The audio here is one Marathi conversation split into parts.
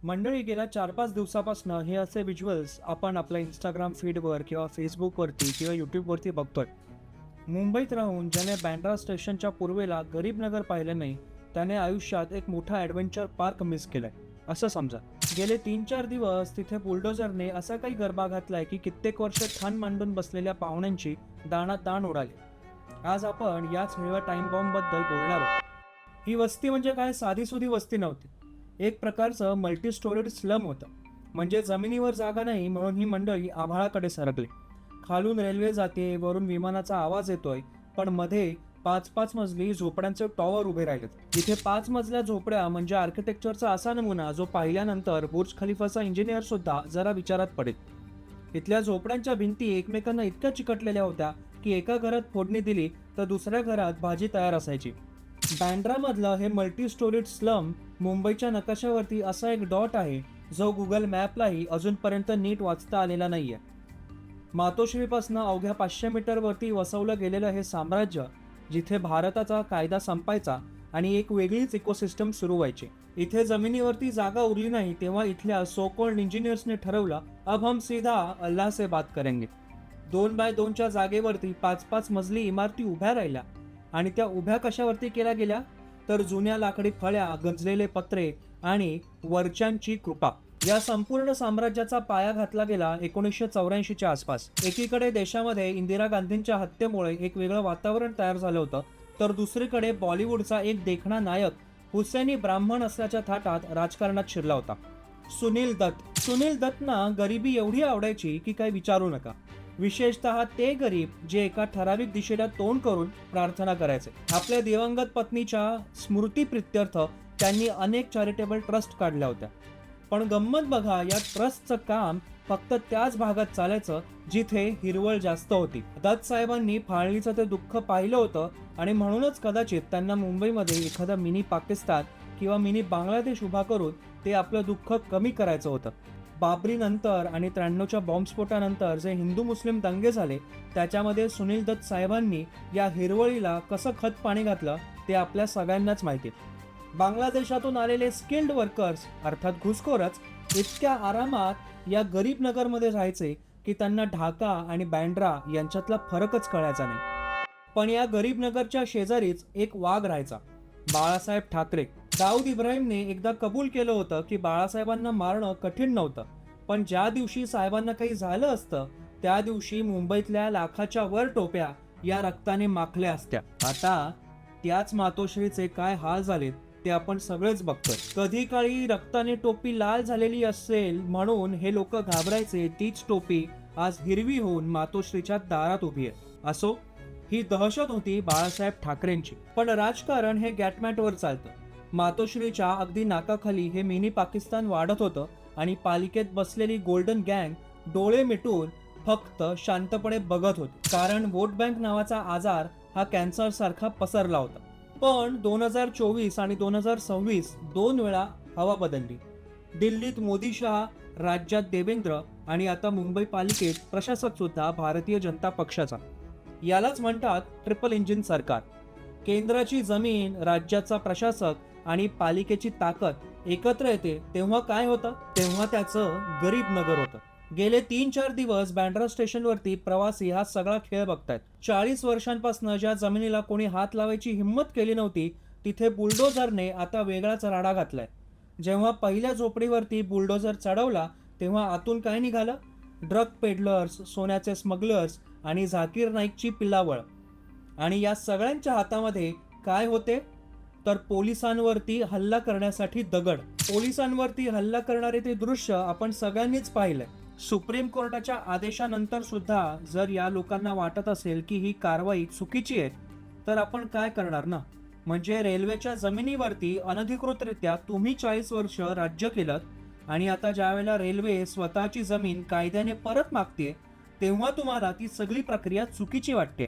मंडळी गेल्या 4-5 दिवसापासून हे असे व्हिज्युअल्स आपण आपल्या इंस्टाग्राम फीडवर किंवा फेसबुकवरती किंवा यूट्यूबवरती बघतोय. मुंबईत राहून ज्याने बँड्रा स्टेशनच्या पूर्वेला गरीब नगर पाहिलं नाही, त्याने आयुष्यात एक मोठा ॲडव्हेंचर पार्क मिस केलाय असं समजा. गेले 3-4 दिवस तिथे बुलडोझरने असा काही गरबा घातलाय की कित्येक वर्ष ठाण मांडून बसलेल्या पाहुण्यांची दाणात दाण उडाली. आज आपण याच हिरव्या टाइम बॉम्बबद्दल बोलणार आहोत. ही वस्ती म्हणजे काय साधीसुधी वस्ती नव्हती. एक प्रकारचं मल्टी स्टोरीड स्लम होतं. म्हणजे जमिनीवर जागा नाही म्हणून ही मंडळी आभाळाकडे सरकली. खालून रेल्वे जाते, वरून विमानाचा आवाज येतोय, पण मध्ये 5-5 मजली झोपड्यांचे टॉवर उभे राहिलेत. इथे 5 मजल्या झोपड्या म्हणजे आर्किटेक्चरचा असा नमुना जो पाहिल्यानंतर बुर्ज खलिफाचा इंजिनियर सुद्धा जरा विचारात पडेल. इथल्या झोपड्यांच्या भिंती एकमेकांना इतक्या चिकटलेल्या होत्या की एका घरात फोडणी दिली तर दुसऱ्या घरात भाजी तयार असायची. बँड्रामधलं हे मल्टी स्टोरीड स्लम मुंबईच्या नकाशावरती असा एक डॉट आहे जो गुगल मॅपलाही अजूनपर्यंत नीट वाचता आलेला नाहीये. मातोश्रीपासून अवघ्या 500 मीटरवरती वसवलं गेलेलं हे साम्राज्य, जिथे भारताचा कायदा संपायचा आणि एक वेगळीच इकोसिस्टम सुरू व्हायची. इथे जमिनीवरती जागा उरली नाही तेव्हा इथल्या सो कॉल्ड इंजिनियर्सने ठरवलं, अब हम सीधा अल्लाह से बात करेंगे. 2x2च्या जागेवरती 5-5 मजली इमारती उभ्या राहिल्या. आणि त्या उभ्या कशावरती केल्या गेल्या तर जुन्या लाकडी फळ्या, गंजलेले पत्रे आणि वरच्यांची कृपा. या संपूर्ण साम्राज्याचा पाया घातला गेला 1984च्या आसपास. एकीकडे देशामध्ये इंदिरा गांधींच्या हत्येमुळे एक वेगळं वातावरण तयार झालं होतं, तर दुसरीकडे बॉलिवूडचा एक देखणा नायक हुसैनी ब्राह्मण असल्याच्या थाटात राजकारणात शिरला होता, सुनील दत्त. सुनील दत्तना गरिबी एवढी आवडायची की काय विचारू नका. विशेषतः ते गरीब जे एका ठराविक दिशेला तोंड करून प्रार्थना करायचे. आपल्या दिवंगत पत्नीच्या स्मृतीप्रित्यर्थ त्यांनी अनेक चॅरिटेबल ट्रस्ट काढल्या होत्या. पण गंमत बघा, या ट्रस्टचं काम फक्त त्याच भागात चालायचं जिथे हिरवळ जास्त होती. दत्त साहेबांनी फाळणीचं ते दुःख पाहिलं होतं आणि म्हणूनच कदाचित त्यांना मुंबईमध्ये एखादा मिनी पाकिस्तान किंवा मिनी बांगलादेश उभा करून ते आपलं दुःख कमी करायचं होतं. बाबरी नंतर आणि 93च्या बॉम्बस्फोटानंतर जे हिंदू मुस्लिम दंगे झाले त्याच्यामध्ये सुनील दत्त साहेबांनी या हिरवळीला कसं खत पाणी घातलं ते आपल्या सगळ्यांनाच माहिती. बांगलादेशातून आलेले स्किल्ड वर्कर्स अर्थात घुसखोरच इतक्या आरामात या गरीब नगरमध्ये राहायचे की त्यांना ढाका आणि बँड्रा यांच्यातला फरकच कळायचा नाही. पण या गरीब नगरच्या शेजारीच एक वाघ राहायचा, बाळासाहेब ठाकरे. दाऊद इब्राहिमने एकदा कबूल केलं होतं की बाळासाहेबांना मारणं कठीण नव्हतं, पण ज्या दिवशी साहेबांना काही झालं असतं त्या दिवशी मुंबईतल्या लाखाच्या वर टोप्या या रक्ताने माखल्या असत्या. आता त्याच मातोश्रीचे काय हाल झालेत ते आपण सगळेच बघतोय. कधी काळी रक्ताने टोपी लाल झालेली असेल म्हणून हे लोक घाबरायचे, तीच टोपी आज हिरवी होऊन मातोश्रीच्या दारात उभी आहे. असो, ही दहशत होती बाळासाहेब ठाकरेंची. पण राजकारण हे गॅटमॅटवर चालतं. मातोश्रीच्या अगदी नाकाखाली हे मिनी पाकिस्तान वाढत होतं आणि पालिकेत बसलेली गोल्डन गँग डोळे मिटून फक्त शांतपणे बघत होती. कारण वोट बँक नावाचा आजार हा कॅन्सर सारखा पसरला होता. पण 2024 आणि 2026 दोन वेळा हवा बदलली. दिल्लीत मोदी शहा, राज्यात देवेंद्र आणि आता मुंबई पालिकेत प्रशासक सुद्धा भारतीय जनता पक्षाचा. यालाच म्हणतात ट्रिपल इंजिन सरकार. केंद्राची जमीन, राज्याचा प्रशासक आणि पालिकेची ताकद एकत्र येते तेव्हा काय होतं? तेव्हा त्याचं गरीब नगर होतं. गेले 3-4 दिवस बँड्रा स्टेशनवरती प्रवासी हा सगळा खेळ बघतायत. 40 वर्षांपासून ज्या जमिनीला कोणी हात लावायची हिंमत केली नव्हती तिथे बुलडोझरने आता वेगळाच राडा घातलाय. जेव्हा पहिल्या झोपडीवरती बुलडोझर चढवला तेव्हा आतून काय निघालं? ड्रग पेडलर्स, सोन्याचे स्मगलर्स आणि झाकीर नाईकची पिल्लावळ. आणि या सगळ्यांच्या हातामध्ये काय होते? तर पोलिसांवरती हल्ला करण्यासाठी दगड. पोलिसांवरती हल्ला करणारे ते दृश्य आपण सगळ्यांनीच पाहिलंय. सुप्रीम कोर्टाच्या आदेशानंतर सुद्धा जर या लोकांना वाटत असेल की ही कारवाई चुकीची आहे तर आपण काय करणार ना? म्हणजे रेल्वेच्या जमिनीवरती अनधिकृतरित्या तुम्ही 40 वर्ष राज्य केलं आणि आता ज्यावेळेला रेल्वे स्वतःची जमीन कायद्याने परत मागते तेव्हा तुम्हाला ती सगळी प्रक्रिया चुकीची वाटते.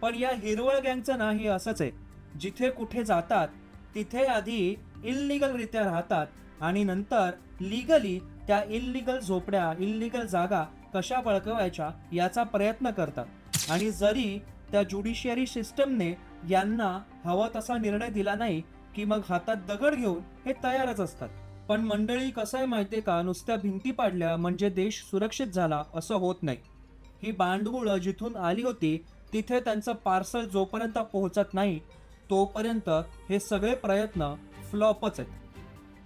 पण या हिरवळ गँगचं ना हे असंच आहे. जिथे कुठे जातात तिथे आधी इल्लीगल रित्या राहतात आणि नंतर लीगली त्या इल्लीगल झोपड्या, इल्लीगल जागा कशा बळकवायच्या याचा प्रयत्न करतात. आणि जरी त्या ज्युडिशियरी सिस्टमने यांना हवा तसा निर्णय दिला नाही की मग हातात दगड घेऊन हे तयारच असतात. पण मंडळी, कसं आहे माहितीये का, नुसत्या भिंती पाडल्या म्हणजे देश सुरक्षित झाला असं होत नाही. ही बांडगुळं जिथून आली होती तिथे त्यांचं पार्सल जोपर्यंत पोहोचत नाही तोपर्यंत हे सगळे प्रयत्न फ्लॉपच आहेत.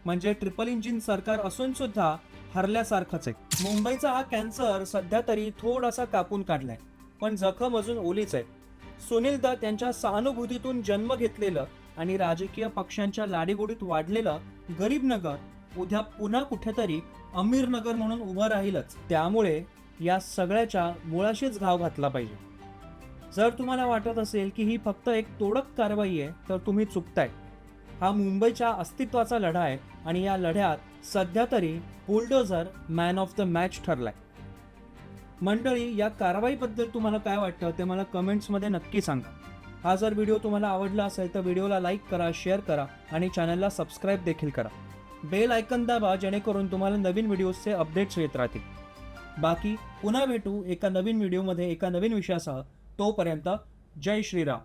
म्हणजे ट्रिपल इंजिन सरकार असून सुद्धा हरल्यासारखंच आहे. मुंबईचा हा कॅन्सर सध्या तरी थोडासा कापून काढलाय, पण जखम अजून ओलीच आहे. सुनील दत्त यांच्या सहानुभूतीतून जन्म घेतलेलं आणि राजकीय पक्षांच्या लाडीगोडीत वाढलेलं गरीब नगर उद्या पुन्हा कुठेतरी अमीर नगर म्हणून उभं राहीलच. त्यामुळे या सगळ्याच्या मुळाशीच घाव घातला पाहिजे. जर तुम्हाला वाटत असेल की ही फक्त एक तोडक कारवाई आहे तर तुम्ही चुकताय. हा मुंबईच्या अस्तित्वाचा लढा आहे आणि या लढ्यात सध्या तरी bulldozer man of the match ठरलाय. मंडळी, या कारवाईबद्दल तुम्हाला काय वाटतं ते मला कमेंट्समध्ये नक्की सांगा. हा जर व्हिडिओ तुम्हाला आवडला असेल तर व्हिडिओला लाईक करा, शेअर करा आणि चॅनलला सबस्क्राईब देखील करा. बेल आयकन दाबा जेणेकरून तुम्हाला नवीन व्हिडिओजचे अपडेट्स येत राहतील. बाकी पुन्हा भेटू एका नवीन व्हिडिओमध्ये एका नवीन विषयासह. तोपर्यंत जय श्रीराम.